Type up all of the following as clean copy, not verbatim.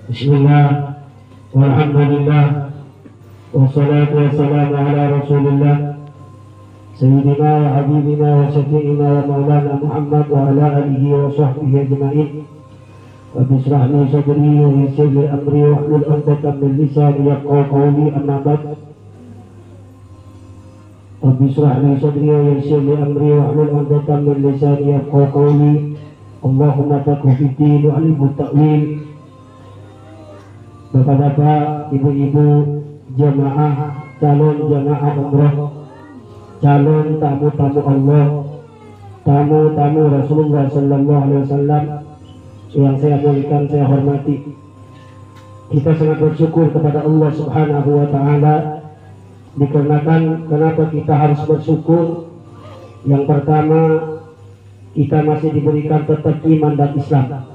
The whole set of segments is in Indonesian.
Bismillah, walhamdulillah, wassalatu wassalamu ala rasulillah Sayyidina wa habibina wa syafi'ina wa maulana Muhammad wa ala alihi wa sahbihi ajma'in. Rabbi shrah li sadri wa yassir li amri wa hlul 'uqdatam min lisani yafqahu qawli, amma ba'd. Rabbi shrah li sadri wa yassir li amri wa hlul 'uqdatam min lisani yafqahu qawli. Allahumma taqu fiddin wa alimut ta'wil. Bapak-bapak, ibu-ibu, jamaah, calon jamaah umrah, calon tamu-tamu Allah, tamu-tamu Rasulullah Sallallahu Alaihi Wasallam yang saya muliakan, saya hormati. Kita sangat bersyukur kepada Allah Subhanahu Wa Taala dikarenakan kenapa kita harus bersyukur. Yang pertama, kita masih diberikan tetap iman dan Islam,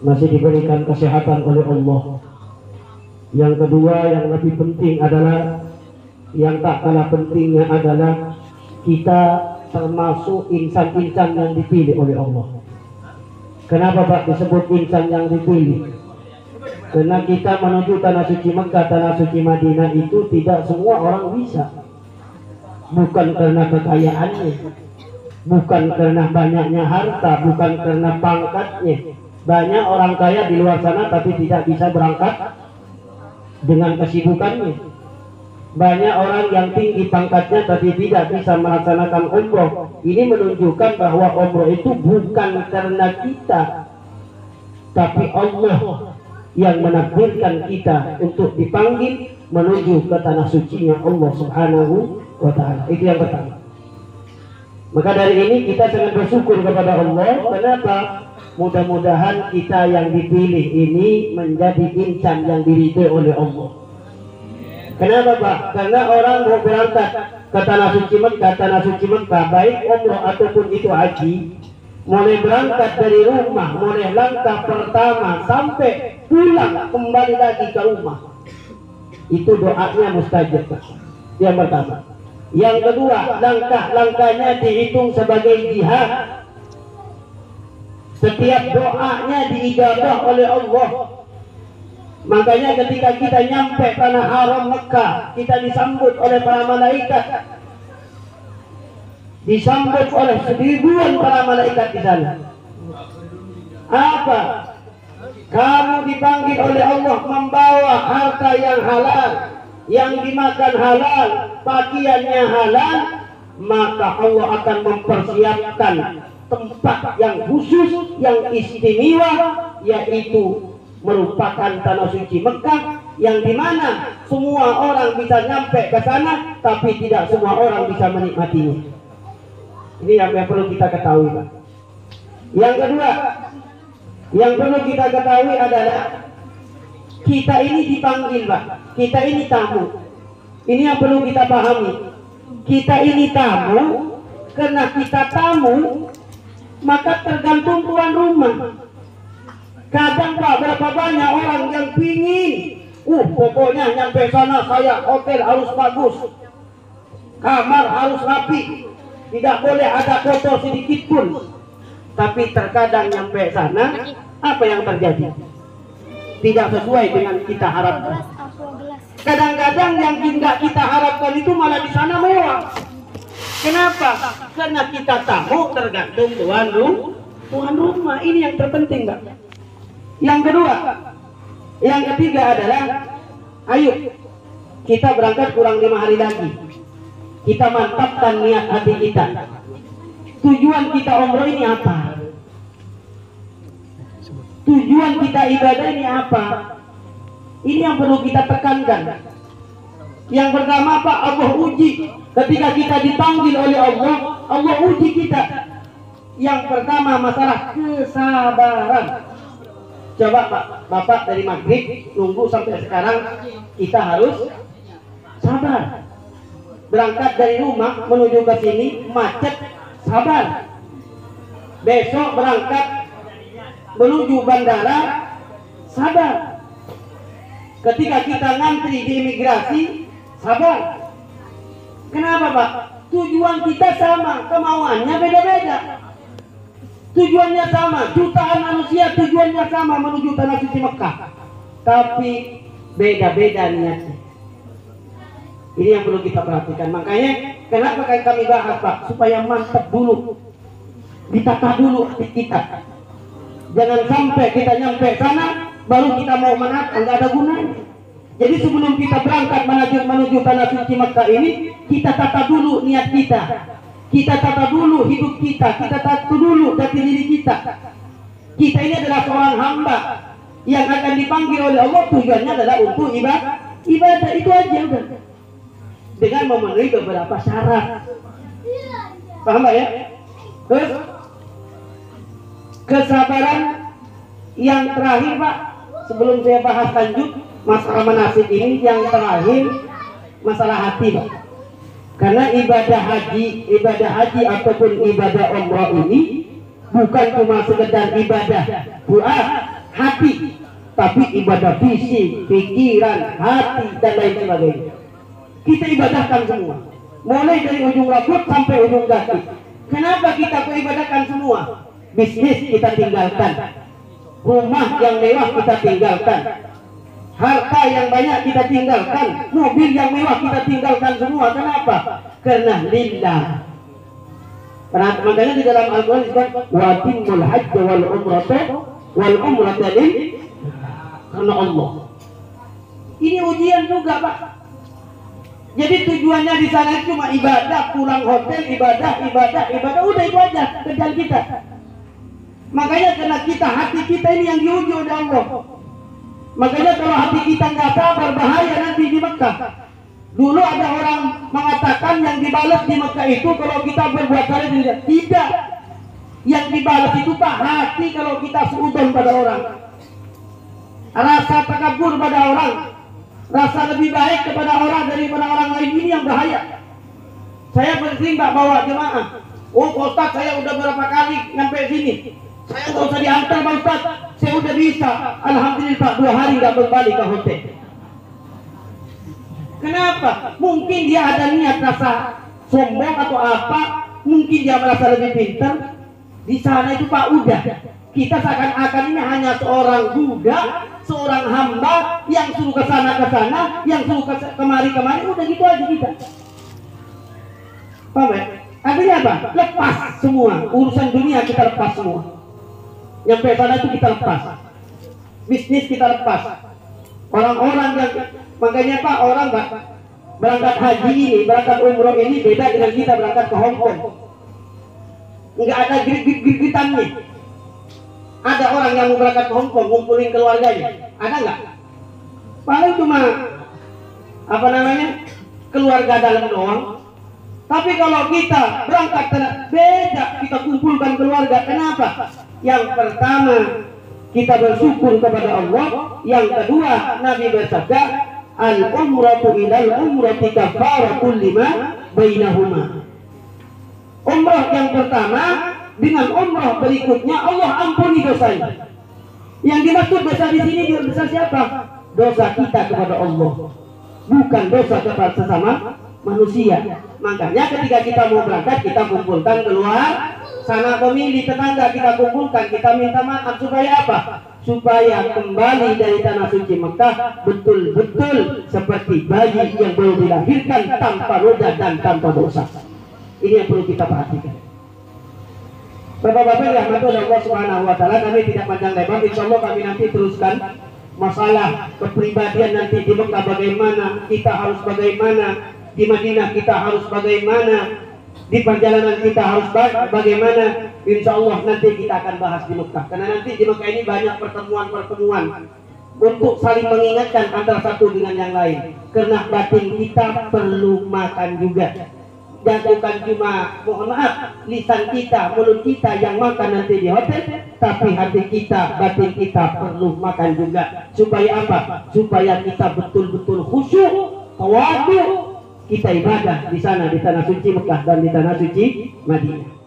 masih diberikan kesehatan oleh Allah. Yang kedua, yang lebih penting adalah, yang tak kalah pentingnya adalah kita termasuk insan-insan yang dipilih oleh Allah. Kenapa Pak disebut insan yang dipilih? Karena kita menuju tanah suci Mekah, tanah suci Madinah itu tidak semua orang bisa. Bukan karena kekayaannya, bukan karena banyaknya harta, bukan karena pangkatnya. Banyak orang kaya di luar sana tapi tidak bisa berangkat dengan kesibukannya. Banyak orang yang tinggi pangkatnya tapi tidak bisa melaksanakan umroh. Ini menunjukkan bahwa umroh itu bukan karena kita, tapi Allah yang menakdirkan kita untuk dipanggil menuju ke tanah sucinya Allah Subhanahu wa Ta'ala. Itu yang pertama. Maka dari ini kita sangat bersyukur kepada Allah. Kenapa? Mudah-mudahan kita yang dipilih ini menjadi insan yang diridhoi oleh Allah. Kenapa Pak? Karena orang mau berangkat ke tanah suci Mekah, baik umroh ataupun itu haji, mulai berangkat dari rumah, mulai langkah pertama sampai pulang kembali lagi ke rumah, itu doanya mustajab Pak. Yang pertama. Yang kedua, langkah-langkahnya dihitung sebagai jihad. Setiap doanya diijabah oleh Allah. Makanya ketika kita nyampe tanah haram Mekah, kita disambut oleh para malaikat, disambut oleh seribuan para malaikat di sana. Apa? Kamu dipanggil oleh Allah membawa harta yang halal, yang dimakan halal, pakaiannya halal, maka Allah akan mempersiapkan tempat yang khusus, yang istimewa, yaitu merupakan tanah suci Mekah, yang dimana semua orang bisa nyampe ke sana, tapi tidak semua orang bisa menikmatinya. Ini yang perlu kita ketahui Pak. Yang kedua, yang perlu kita ketahui adalah kita ini dipanggil Pak, kita ini tamu. Ini yang perlu kita pahami. Kita ini tamu, karena kita tamu, maka tergantung tuan rumah. Kadang Pak, berapa banyak orang yang pingin, pokoknya nyampe sana saya hotel harus bagus, kamar harus rapi, tidak boleh ada kotor sedikit pun. Tapi terkadang nyampe sana, apa yang terjadi? Tidak sesuai dengan kita harapkan. Kadang-kadang yang tidak kita harapkan itu malah di sana mewah. Kenapa? Karena kita tamu tergantung tuan rumah. Ini yang terpenting Pak. Yang kedua, yang ketiga adalah, ayo kita berangkat kurang 5 hari lagi. Kita mantapkan niat hati kita. Tujuan kita umroh ini apa? Tujuan kita ibadah ini apa? Ini yang perlu kita tekankan. Yang pertama Pak, Allah uji. Ketika kita dipanggil oleh Allah, Allah uji kita. Yang pertama masalah kesabaran. Coba Pak, Bapak dari maghrib nunggu sampai sekarang, kita harus sabar. Berangkat dari rumah menuju ke sini macet, sabar. Besok berangkat menuju bandara, sabar. Ketika kita ngantri di imigrasi, sabar. Kenapa Pak? Tujuan kita sama, kemauannya beda-beda. Tujuannya sama, jutaan manusia tujuannya sama menuju tanah suci Mekah. tapi beda-beda niatnya. Ini yang perlu kita perhatikan. Makanya kenapa kami bahas, Pak, supaya mantap dulu, ditata dulu hati kita. Jangan sampai kita nyampe sana baru kita mau menata, nggak ada gunanya. Jadi sebelum kita berangkat menuju tanah suci Makkah ini, kita tata dulu niat kita. Kita tata dulu hidup kita tata dulu jati diri kita. Kita ini adalah seorang hamba yang akan dipanggil oleh Allah, tujuannya adalah untuk ibadah itu aja udah. Dengan memenuhi beberapa syarat. Paham Pak ya? Terus kesabaran yang terakhir, Pak, sebelum saya bahas lanjut masalah manasik ini, yang terakhir masalah hati, Pak. Karena ibadah haji ataupun ibadah umrah ini bukan cuma sekedar ibadah doa hati, tapi ibadah fisik, pikiran, hati dan lain sebagainya. Kita ibadahkan semua, mulai dari ujung rambut sampai ujung kaki. Kenapa kita ibadahkan semua? Bisnis kita tinggalkan, rumah yang mewah kita tinggalkan, harta yang banyak kita tinggalkan, mobil yang mewah kita tinggalkan semua. Kenapa? Karena lillah. Makanya di dalam Al-Quran disebut watimul hajj wal umrata karena Allah. Ini ujian juga, Pak. Jadi tujuannya di sana cuma ibadah, pulang hotel ibadah, udah itu aja kerjaan kita. Makanya karena hati kita ini yang diuji oleh Allah. Makanya kalau hati kita nggak sabar, bahaya nanti di Mekah. Dulu ada orang mengatakan yang dibalas di Mekah itu kalau kita berbuat salah, tidak. Yang dibalas itu, Pak, hati kalau kita seudon pada orang, rasa takabur pada orang, rasa lebih baik kepada orang daripada orang lain, ini yang bahaya. Saya sering, Pak, bawa jemaah. Oh, Pak Ustaz, saya udah berapa kali nyampe sini, saya nggak usah diantar, Pak Ustaz, saya udah bisa. Alhamdulillah, Pak, 2 hari nggak kembali ke hotel. Kenapa? Mungkin dia ada niat rasa sombong atau apa, mungkin dia merasa lebih pintar. Di sana itu, Pak, udah kita seakan-akan ini hanya seorang budak, seorang hamba yang suruh ke sana, yang suruh kemari, udah gitu aja kita. Paham ya? Artinya apa? Lepas semua urusan dunia, kita lepas semua. Nyampe sana itu kita lepas, bisnis kita lepas. Orang-orang yang, makanya, Pak, orang, Pak, berangkat haji ini, berangkat umroh ini beda dengan kita berangkat ke Hong Kong. Nggak ada gigit-gigitannya. Ada orang yang mau berangkat ke Hong Kong ngumpulin keluarganya, ada nggak? Paling cuma keluarga dalam doang. Tapi kalau kita berangkat beda, kita kumpulkan keluarga. Kenapa? Yang pertama, kita bersyukur kepada Allah. Yang kedua, Nabi bersabda, al-umratu ilal umrati kafaratul lima bainahuma. Umrah yang pertama dengan umrah berikutnya Allah ampuni dosanya. Yang dimaksud dosa di sini, dosa siapa? Dosa kita kepada Allah, bukan dosa kepada sesama manusia. Makanya ketika kita mau berangkat, kita kumpulkan keluar sana, pemilih tetangga kita kumpulkan, kita minta maaf supaya apa? Supaya kembali dari tanah suci Mekah betul-betul seperti bayi yang baru dilahirkan, tanpa noda dan tanpa dosa. Ini yang perlu kita perhatikan. Bapak-bapak yang rahmati Allah Subhanahu wa taala, kami tidak panjang lebar, insyaallah kami nanti teruskan masalah kepribadian nanti di Mekah bagaimana, kita harus bagaimana, di Madinah kita harus bagaimana, di perjalanan kita harus bagaimana. Insya Allah nanti kita akan bahas di Mekah, karena nanti di Mekah ini banyak pertemuan-pertemuan untuk saling mengingatkan antara satu dengan yang lain. Karena batin kita perlu makan juga. Dan bukan cuma, mohon maaf, lisan kita, mulut kita yang makan nanti di hotel, tapi hati kita, batin kita perlu makan juga. Supaya apa? Supaya kita betul-betul khusyuk, tawadu, kita ibadah di sana, di tanah suci Mekah dan di tanah suci Madinah.